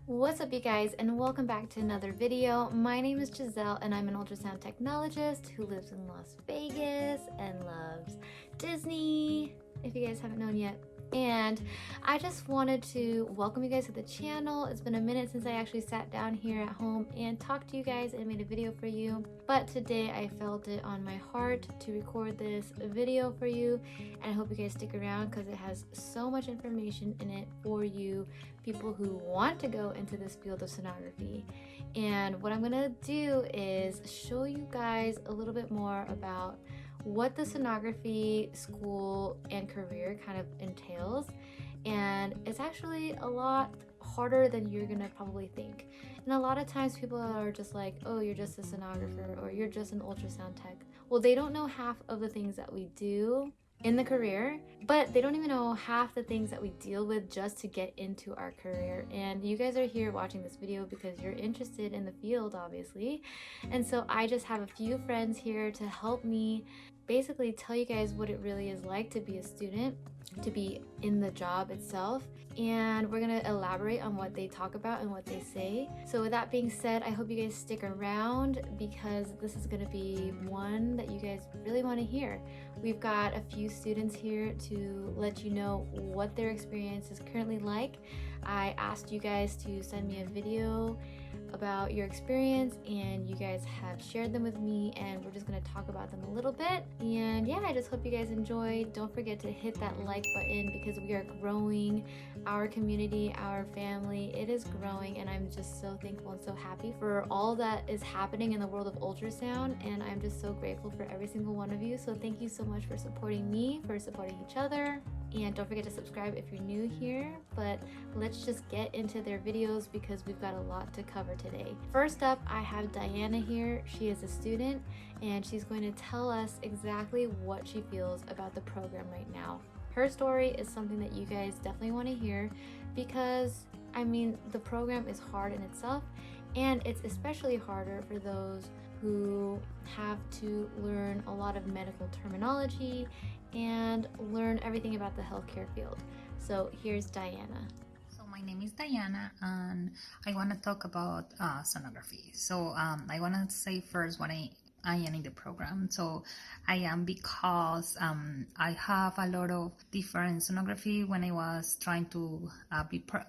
What's up, you guys, and welcome back to another video. My name is Giselle and I'm an ultrasound technologist who lives in Las Vegas and loves Disney, if you guys haven't known yet. And I just wanted to welcome you guys to the channel. It's been a minute since I actually sat down here at home and talked to you guys and made a video for you. But today I felt it on my heart to record this video for you. And I hope you guys stick around because it has so much information in it for you people who want to go into this field of sonography. And what I'm gonna do is show you guys a little bit more about what the sonography school and career kind of entails. And it's actually a lot harder than you're gonna probably think. And a lot of times people are just like, oh, you're just a sonographer or you're just an ultrasound tech. Well, they don't know half of the things that we do in the career, but they don't even know half the things that we deal with just to get into our career. And you guys are here watching this video because you're interested in the field, obviously. And so I just have a few friends here to help me basically tell you guys what it really is like to be a student, to be in the job itself, and we're gonna elaborate on what they talk about and what they say. So with that being said, I hope you guys stick around because this is gonna be one that you guys really want to hear. We've got a few students here to let you know what their experience is currently like. I asked you guys to send me a video about your experience and you guys have shared them with me, and we're just going to talk about them a little bit. And yeah, I just hope you guys enjoyed. Don't forget to hit that like button because we are growing our community, our family. It is growing, and I'm just so thankful and so happy for all that is happening in the world of ultrasound, and I'm just so grateful for every single one of you. So thank you so much for supporting me, for supporting each other. And don't forget to subscribe if you're new here, but let's just get into their videos because we've got a lot to cover today. First up, I have Diana here. She is a student and she's going to tell us exactly what she feels about the program right now. Her story is something that you guys definitely want to hear because, I mean, the program is hard in itself, and it's especially harder for those who have to learn a lot of medical terminology and learn everything about the healthcare field. So here's Diana. So my name is Diana and I want to talk about sonography. So I want to say first what I am in the program. So I am because I have a lot of different sonography when I was trying to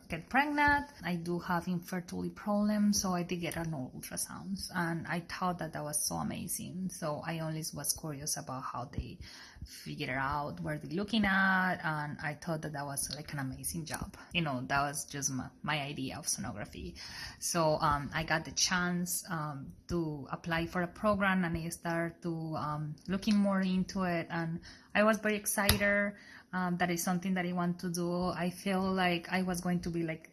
get pregnant. I do have infertility problems, so I did get an ultrasounds, and I thought that was so amazing. So I always was curious about how they figure out where they're looking at, and I thought that was like an amazing job. You know, that was just my idea of sonography. So I got the chance to apply for a program, and I started to looking more into it, and I was very excited. That is something that I want to do. I feel like I was going to be like,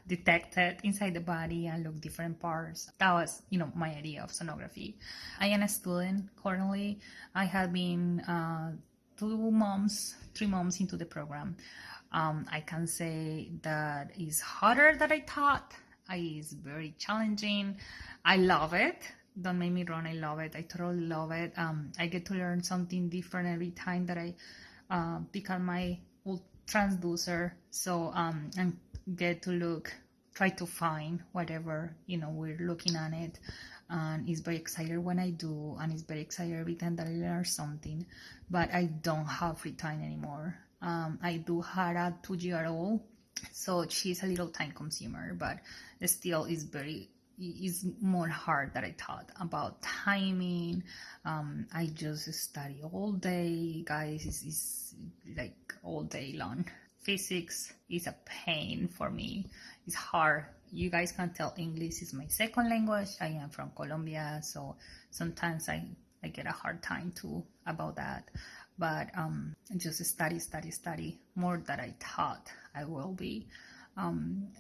detected inside the body and look different parts. That was, my idea of sonography. I am a student currently. I have been 3 months into the program. I can say that it's harder than I thought. It's very challenging. I love it. Don't make me wrong, I love it. I totally love it. I get to learn something different every time that I become my transducer. So and get to try to find whatever we're looking at it. And it's very excited when I do, and it's very excited every time that I learn something. But I don't have free time anymore. I do have a 2-year-old, so she's a little time consumer, but still is more hard than I thought about timing. I just study all day, guys. It's like all day long. Physics is a pain for me. It's hard. You guys can tell English is my second language. I am from Colombia, so sometimes I get a hard time too about that. But just study more than I thought I will be.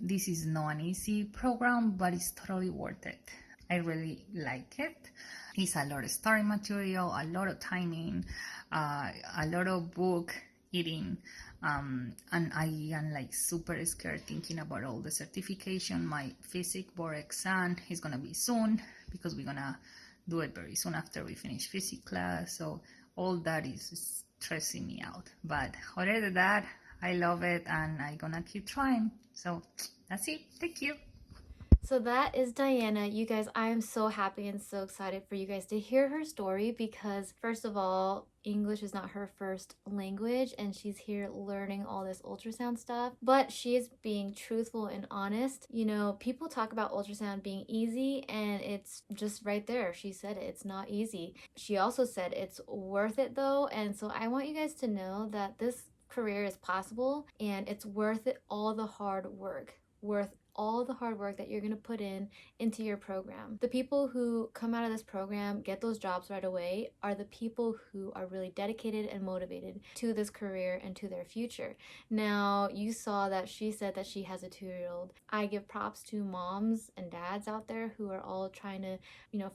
This is not an easy program, but it's totally worth it. I really like it. It's a lot of study material, a lot of timing, a lot of book eating, and I am like super scared thinking about all the certification. My physics board exam is gonna be soon because we're gonna do it very soon after we finish physics class. So all that is stressing me out. But other than that, I love it, and I'm gonna keep trying. So that's it. Thank you. So that is Diana. You guys, I am so happy and so excited for you guys to hear her story because, first of all, English is not her first language and she's here learning all this ultrasound stuff, but she is being truthful and honest. You know, people talk about ultrasound being easy and it's just right there. She said it, it's not easy. She also said it's worth it though, and so I want you guys to know that this career is possible and it's worth it, all the hard work. Worth all the hard work that you're going to put into your program. The people who come out of this program, get those jobs right away, are the people who are really dedicated and motivated to this career and to their future. Now, you saw that she said that she has a 2-year-old. I give props to moms and dads out there who are all trying to,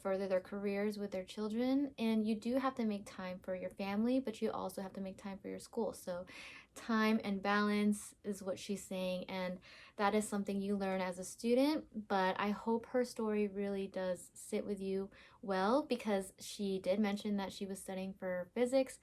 further their careers with their children. And you do have to make time for your family, but you also have to make time for your school. So time and balance is what she's saying, and that is something you learn as a student, but I hope her story really does sit with you well, because she did mention that she was studying for physics,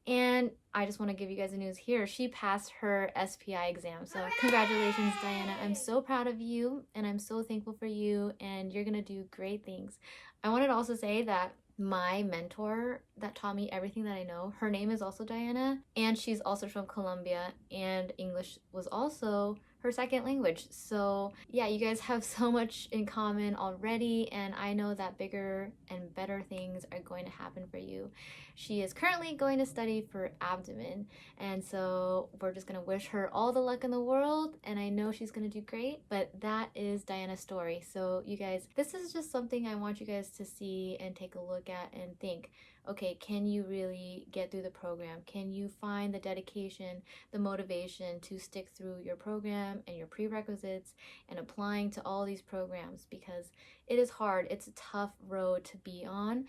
and I just want to give you guys the news here. She passed her SPI exam. So congratulations, Diana. I'm so proud of you and I'm so thankful for you, and you're gonna do great things. I wanted to also say that my mentor that taught me everything that I know, her name is also Diana, and she's also from Colombia, and English was also her second language. So yeah, you guys have so much in common already, and I know that bigger and better things are going to happen for you. She is currently going to study for abdomen, and so we're just going to wish her all the luck in the world, and I know she's going to do great. But that is Diana's story. So you guys, this is just something I want you guys to see and take a look at and think, okay, can you really get through the program? Can you find the dedication, the motivation to stick through your program and your prerequisites and applying to all these programs? Because it is hard. It's a tough road to be on,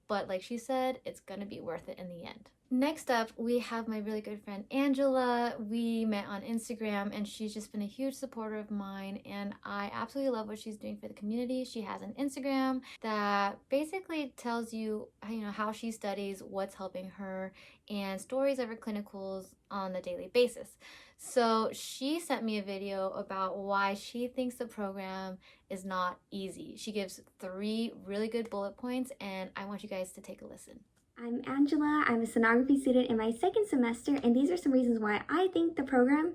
but like she said, it's gonna be worth it in the end. Next up, we have my really good friend Angela. We met on Instagram and she's just been a huge supporter of mine, and I absolutely love what she's doing for the community. She has an Instagram that basically tells you, how she studies, what's helping her, and stories of her clinicals on a daily basis. So she sent me a video about why she thinks the program is not easy. She gives 3 really good bullet points, and I want you guys to take a listen. I'm Angela. I'm a sonography student in my 2nd semester, and these are some reasons why I think the program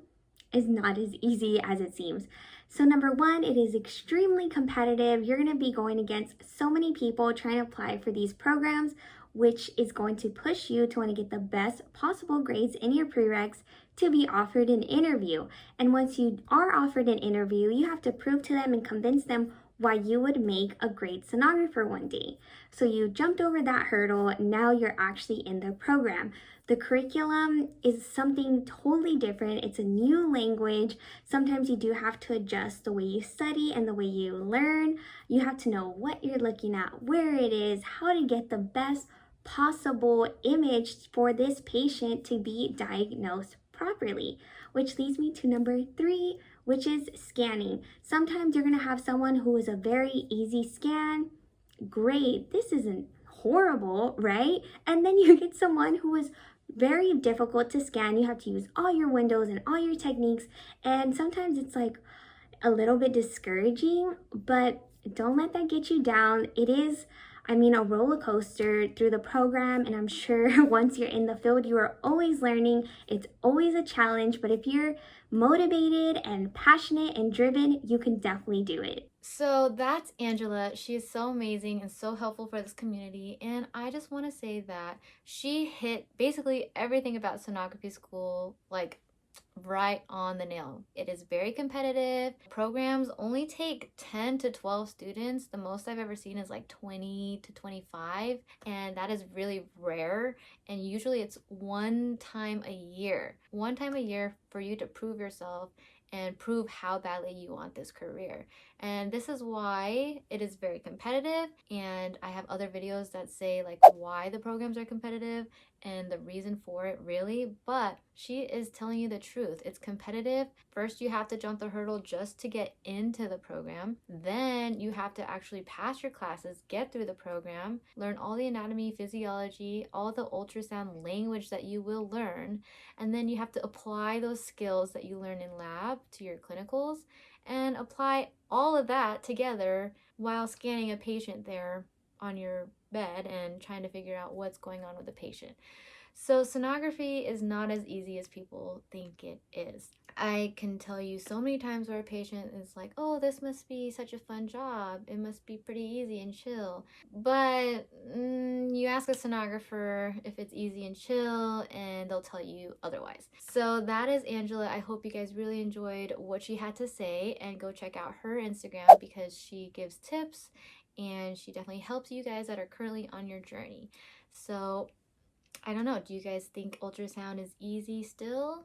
is not as easy as it seems. So number 1, it is extremely competitive. You're going to be going against so many people trying to apply for these programs, which is going to push you to want to get the best possible grades in your prereqs to be offered an interview. And once you are offered an interview, you have to prove to them and convince them why you would make a great sonographer one day. So you jumped over that hurdle, now you're actually in the program. The curriculum is something totally different. It's a new language. Sometimes you do have to adjust the way you study and the way you learn. You have to know what you're looking at, where it is, how to get the best possible image for this patient to be diagnosed properly. Which leads me to number 3, which is scanning. Sometimes you're going to have someone who is a very easy scan. Great, this isn't horrible, right? And then you get someone who is very difficult to scan. You have to use all your windows and all your techniques, and sometimes it's like a little bit discouraging, but don't let that get you down. It is, a roller coaster through the program, and I'm sure once you're in the field, you are always learning. It's always a challenge, but if you're motivated and passionate and driven, you can definitely do it. So that's Angela. She is so amazing and so helpful for this community, and I just want to say that she hit basically everything about sonography school, like right on the nail. It is very competitive. Programs only take 10 to 12 students. The most I've ever seen is like 20 to 25, and that is really rare, and usually it's one time a year for you to prove yourself and prove how badly you want this career. And this is why it is very competitive, and I have other videos that say like why the programs are competitive, and the reason for it, really, but she is telling you the truth. It's competitive. First, you have to jump the hurdle just to get into the program. Then you have to actually pass your classes, get through the program, learn all the anatomy, physiology, all the ultrasound language that you will learn, and then you have to apply those skills that you learn in lab to your clinicals and apply all of that together while scanning a patient there on your bed and trying to figure out what's going on with the patient. So sonography is not as easy as people think it is. I can tell you so many times where a patient is like, oh, this must be such a fun job. It must be pretty easy and chill. But you ask a sonographer if it's easy and chill, and they'll tell you otherwise. So that is Angela. I hope you guys really enjoyed what she had to say, and go check out her Instagram because she gives tips and she definitely helps you guys that are currently on your journey. So I don't know, do you guys think ultrasound is easy still?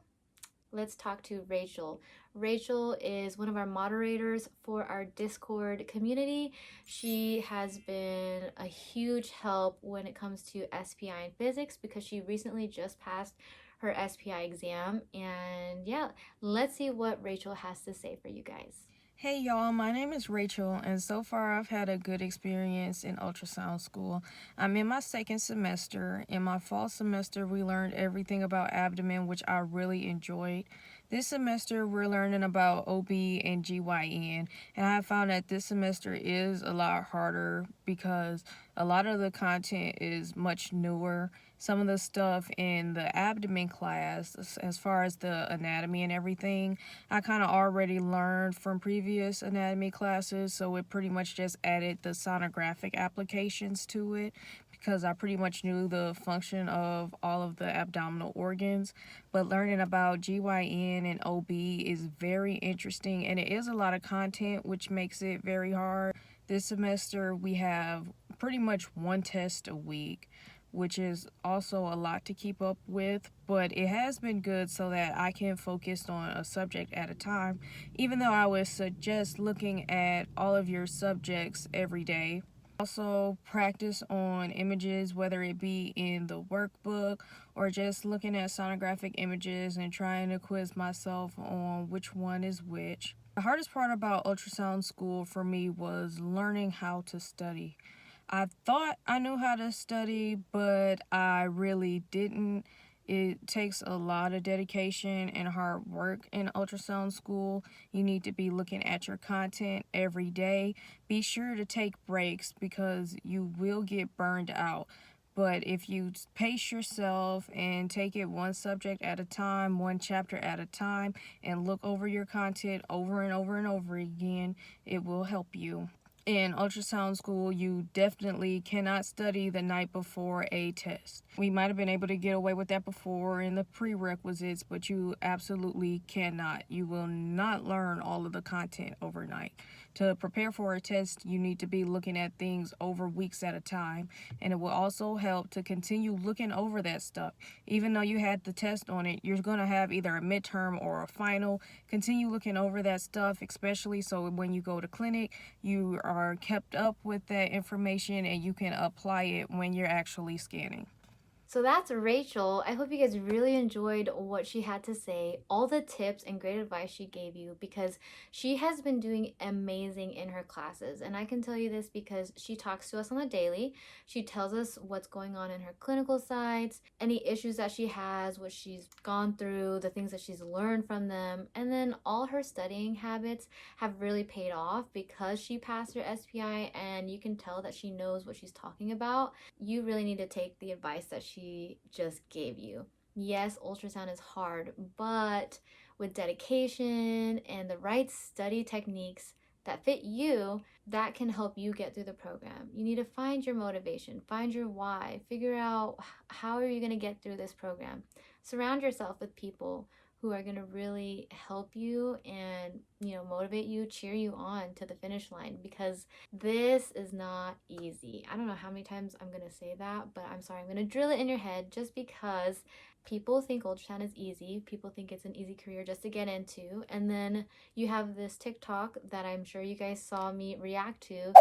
Let's talk to Rachel. Rachel is one of our moderators for our Discord community. She has been a huge help when it comes to SPI and physics because she recently just passed her SPI exam. And yeah, let's see what Rachel has to say for you guys. Hey y'all, my name is Rachel, and so far I've had a good experience in ultrasound school. I'm in my second semester. In my fall semester, we learned everything about abdomen, which I really enjoyed. This semester, we're learning about OB and GYN, and I found that this semester is a lot harder because a lot of the content is much newer. Some of the stuff in the abdomen class, as far as the anatomy and everything, I kind of already learned from previous anatomy classes, so it pretty much just added the sonographic applications to it because I pretty much knew the function of all of the abdominal organs. But learning about GYN and OB is very interesting, and it is a lot of content, which makes it very hard. This semester, we have pretty much one test a week, which is also a lot to keep up with, but it has been good so that I can focus on a subject at a time, even though I would suggest looking at all of your subjects every day. Also practice on images, whether it be in the workbook or just looking at sonographic images and trying to quiz myself on which one is which. The hardest part about ultrasound school for me was learning how to study. I thought I knew how to study, but I really didn't. It takes a lot of dedication and hard work in ultrasound school. You need to be looking at your content every day. Be sure to take breaks because you will get burned out. But if you pace yourself and take it one subject at a time, one chapter at a time, and look over your content over and over and over again, it will help you. In ultrasound school, you definitely cannot study the night before a test. We might have been able to get away with that before in the prerequisites, but you absolutely cannot. You will not learn all of the content overnight. To prepare for a test, you need to be looking at things over weeks at a time, and it will also help to continue looking over that stuff. Even though you had the test on it, you're going to have either a midterm or a final. Continue looking over that stuff, especially so when you go to clinic, you are kept up with that information and you can apply it when you're actually scanning. So that's Rachel. I hope you guys really enjoyed what she had to say, all the tips and great advice she gave you, because she has been doing amazing in her classes. And I can tell you this because she talks to us on the daily. She tells us what's going on in her clinical sides, any issues that she has, what she's gone through, the things that she's learned from them. And then all her studying habits have really paid off because she passed her SPI, and you can tell that she knows what she's talking about. You really need to take the advice that she just gave you. Yes, ultrasound is hard, but with dedication and the right study techniques that fit you, that can help you get through the program. You need to find your motivation, find your why, figure out how are you going to get through this program. Surround yourself with people who are going to really help you and, motivate you, cheer you on to the finish line, because this is not easy. I don't know how many times I'm going to say that, but I'm sorry. I'm going to drill it in your head just because people think ultrasound is easy. People think it's an easy career just to get into. And then you have this TikTok that I'm sure you guys saw me react to.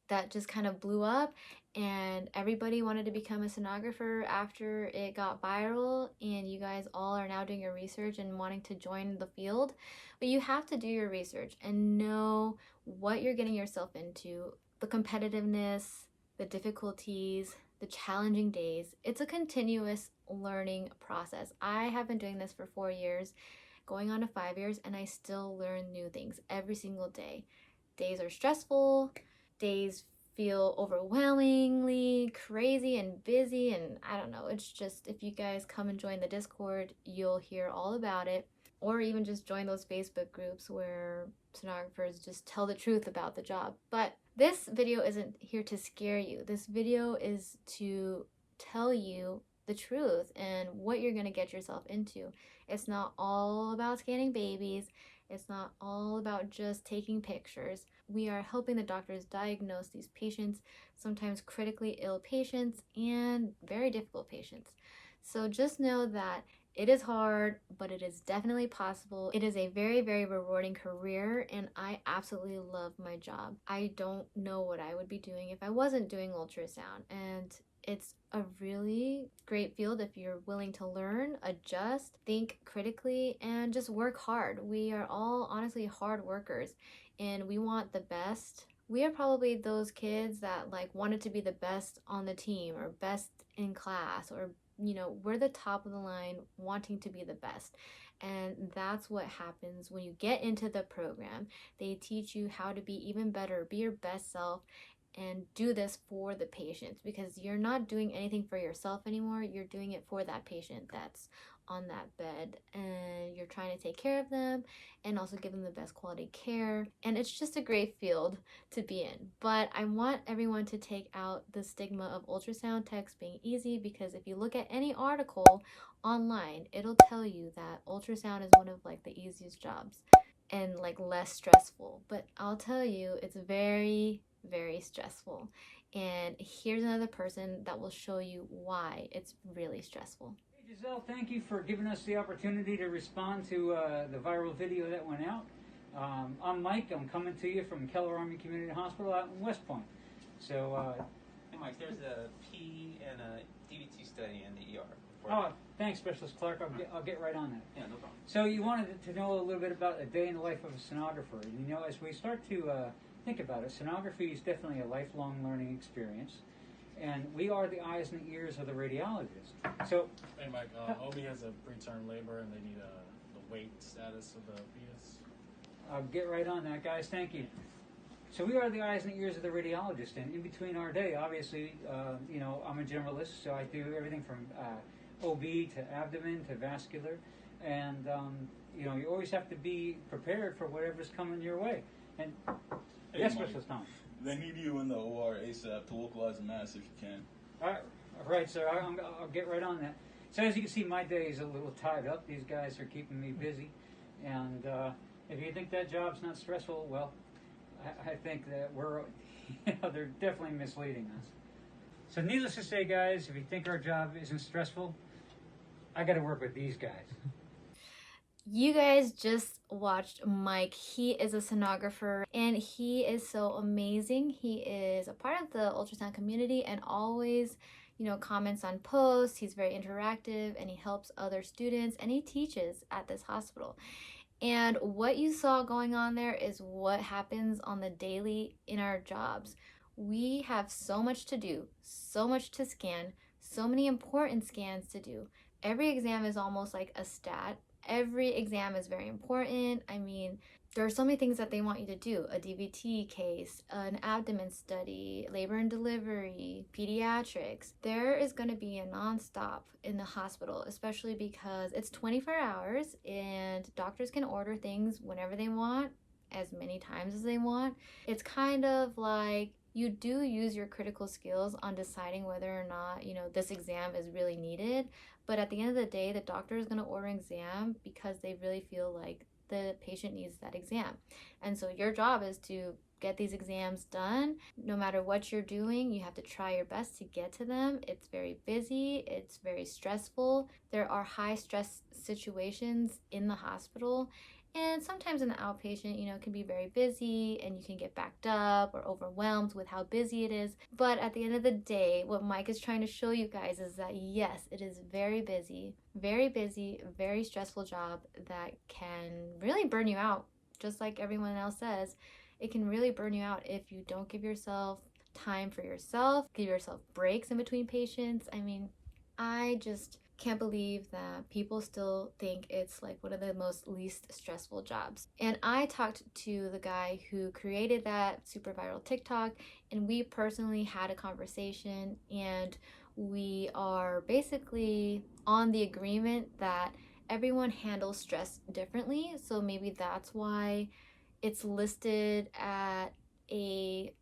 that just kind of blew up, and everybody wanted to become a sonographer after it got viral, and you guys all are now doing your research and wanting to join the field. But you have to do your research and know what you're getting yourself into, the competitiveness, the difficulties, the challenging days. It's a continuous learning process. I have been doing this for 4 years, going on to 5 years, and I still learn new things every single day. Days are stressful, days feel overwhelmingly crazy and busy, and I don't know, it's just, if you guys come and join the Discord, you'll hear all about it, or even just join those Facebook groups where sonographers just tell the truth about the job. But this video isn't here to scare you. This video is to tell you the truth and what you're going to get yourself into. It's not all about scanning babies. It's not all about just taking pictures. We are helping the doctors diagnose these patients, sometimes critically ill patients and very difficult patients. So just know that it is hard, but it is definitely possible. It is a very, very rewarding career, and I absolutely love my job. I don't know what I would be doing if I wasn't doing ultrasound, and it's a really great field if you're willing to learn, adjust, think critically, and just work hard. We are all honestly hard workers, and we want the best. We are probably those kids that like wanted to be the best on the team or best in class, or we're the top of the line wanting to be the best. And that's what happens when you get into the program. They teach you how to be even better, be your best self, and do this for the patients, because you're not doing anything for yourself anymore. You're doing it for that patient that's on that bed, and you're trying to take care of them and also give them the best quality care. And it's just a great field to be in. But I want everyone to take out the stigma of ultrasound techs being easy, because if you look at any article online, it'll tell you that ultrasound is one of like the easiest jobs and like less stressful. But I'll tell you, it's very, very stressful. And here's another person that will show you why it's really stressful. Hey Giselle, thank you for giving us the opportunity to respond to the viral video that went out. I'm Mike. I'm coming to you from Keller Army Community Hospital out in West Point. So, hey Mike, there's a P and a DVT study in the ER. Oh, thanks, Specialist Clark. I'll get right on that. Yeah, no problem. So you wanted to know a little bit about a day in the life of a sonographer. And, as we start to think about it, sonography is definitely a lifelong learning experience. And we are the eyes and the ears of the radiologist. So, hey Mike, OB has a preterm labor and they need the weight status of the fetus. I'll get right on that, guys. Thank you. So we are the eyes and ears of the radiologist, and in between our day, obviously, I'm a generalist, so I do everything from OB to abdomen to vascular, and you always have to be prepared for whatever's coming your way. And hey, yes, Mike, Specialist Tom. They need you in the OR ASAP to localize the mass if you can. All right, sir. I'll get right on that. So as you can see, my day is a little tied up. These guys are keeping me busy, and if you think that job's not stressful, well, I think that they're definitely misleading us. So needless to say, guys, if you think our job isn't stressful, I got to work with these guys. You guys just watched Mike. He is a sonographer and he is so amazing. He is a part of the ultrasound community and always, comments on posts. He's very interactive and he helps other students and he teaches at this hospital. And what you saw going on there is what happens on the daily in our jobs. We have so much to do, so much to scan, so many important scans to do. Every exam is almost like a stat. Every exam is very important. I mean, there are so many things that they want you to do. A DVT case, an abdomen study, labor and delivery, pediatrics. There is going to be a nonstop in the hospital, especially because it's 24 hours and doctors can order things whenever they want, as many times as they want. It's kind of like you do use your critical skills on deciding whether or not, this exam is really needed. But at the end of the day, the doctor is going to order an exam because they really feel like the patient needs that exam. And so your job is to get these exams done. No matter what you're doing, you have to try your best to get to them. It's very busy. It's very stressful. There are high stress situations in the hospital. And sometimes in the outpatient, you know, it can be very busy and you can get backed up or overwhelmed with how busy it is. But at the end of the day, what Mike is trying to show you guys is that yes, it is very busy, very stressful job that can really burn you out. Just like everyone else says, it can really burn you out if you don't give yourself time for yourself, give yourself breaks in between patients. I mean, I just can't believe that people still think it's like one of the most least stressful jobs. And I talked to the guy who created that super viral TikTok, and we personally had a conversation, and we are basically on the agreement that everyone handles stress differently. So maybe that's why it's listed at a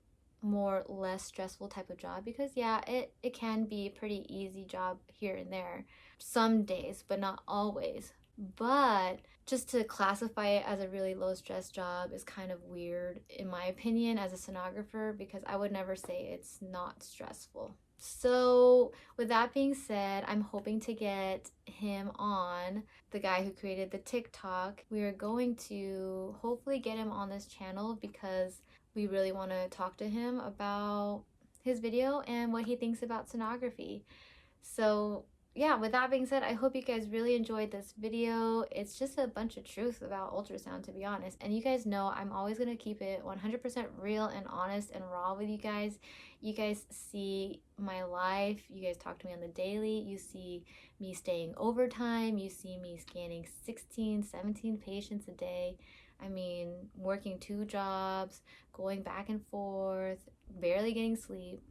more less stressful type of job, because yeah, it can be a pretty easy job here and there some days, but not always. But just to classify it as a really low stress job is kind of weird in my opinion as a sonographer, because I would never say it's not stressful. So with that being said, I'm hoping to get him on, the guy who created the TikTok. We are going to hopefully get him on this channel because we really want to talk to him about his video and what he thinks about sonography. So yeah, with that being said, I hope you guys really enjoyed this video. It's just a bunch of truth about ultrasound, to be honest. And you guys know I'm always going to keep it 100% real and honest and raw with you guys. You guys see my life. You guys talk to me on the daily. You see me staying overtime. You see me scanning 16, 17 patients a day. I mean, working 2 jobs, going back and forth, barely getting sleep.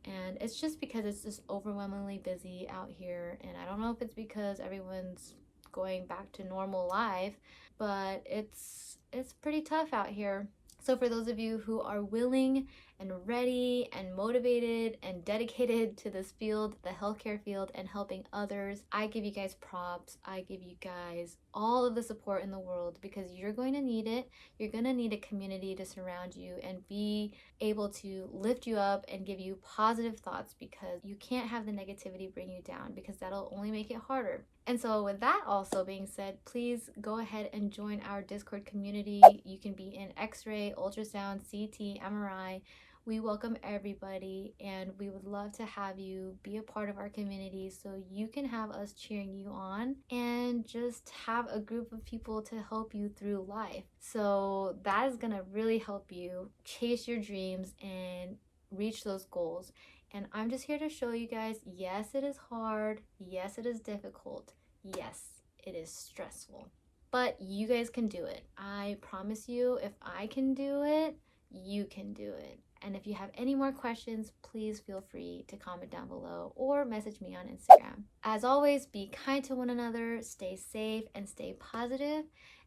And it's just because it's just overwhelmingly busy out here. And I don't know if it's because everyone's going back to normal life, but it's pretty tough out here. So for those of you who are willing and ready and motivated and dedicated to this field, the healthcare field, and helping others, I give you guys props. I give you guys all of the support in the world, because you're going to need it. You're going to need a community to surround you and be able to lift you up and give you positive thoughts, because you can't have the negativity bring you down, because that'll only make it harder. And so with that also being said, please go ahead and join our Discord community. You can be in X-ray, ultrasound, CT, MRI. We welcome everybody, and we would love to have you be a part of our community so you can have us cheering you on and just have a group of people to help you through life. So that is gonna really help you chase your dreams and reach those goals. And I'm just here to show you guys, yes, it is hard. Yes, it is difficult. Yes, it is stressful. But you guys can do it. I promise you, if I can do it, you can do it. And if you have any more questions, please feel free to comment down below or message me on Instagram. As always, be kind to one another, stay safe, and stay positive.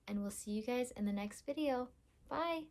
And we'll see you guys in the next video. Bye!